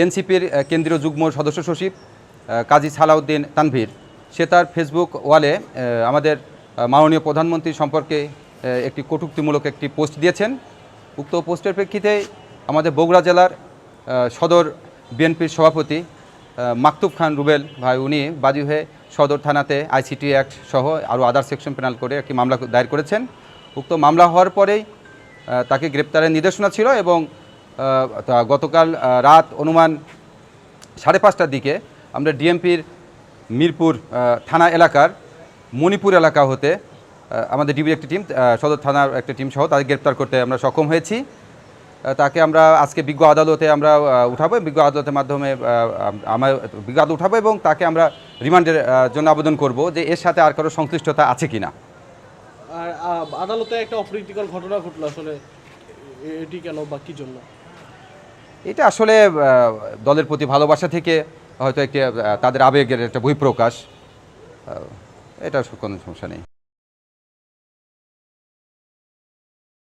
এনসিপির কেন্দ্রীয় যুগ্ম সদস্য সচিব কাজী সালাউদ্দিন তানভীর, সে তার ফেসবুক ওয়ালে আমাদের মাননীয় প্রধানমন্ত্রী সম্পর্কে একটি কটূক্তিমূলক একটি পোস্ট দিয়েছেন। উক্ত পোস্টের প্রেক্ষিতে আমাদের বগুড়া জেলার সদর বিএনপির সভাপতি মাকতুব খান রুবেল ভাই, উনি বাদী হয়ে সদর থানাতে আইসিটি অ্যাক্ট সহ আরও আদার সেকশন পেনাল করে একটি মামলা দায়ের করেছেন। উক্ত মামলা হওয়ার পরেই তাকে গ্রেপ্তারের নির্দেশনা ছিল এবং গতকাল রাত অনুমান 5:30টার দিকে আমরা ডিএমপির মিরপুর থানা এলাকার মণিপুর এলাকা হতে আমাদের ডিবির একটি টিম, সদর থানার একটা টিম সহ তাদের গ্রেপ্তার করতে আমরা সক্ষম হয়েছি। তাকে আমরা আজকে বিজ্ঞ আদালতে আমরা উঠাবো, বিজ্ঞ আদালতের মাধ্যমে আমরা বিজ্ঞ আদালত উঠাবো এবং তাকে আমরা রিমান্ডের জন্য আবেদন করব যে এর সাথে আর কারো সংশ্লিষ্টতা আছে কিনা। আর আদালতে একটা অপ্রীতিকর ঘটনা ঘটলো, আসলে এটি কেন বা কী জন্য? এটা আসলে দলের প্রতি ভালোবাসা থেকে হয়তো একটি তাদের আবেগের একটা বহিঃপ্রকাশ, এটা কোনো সমস্যা নেই।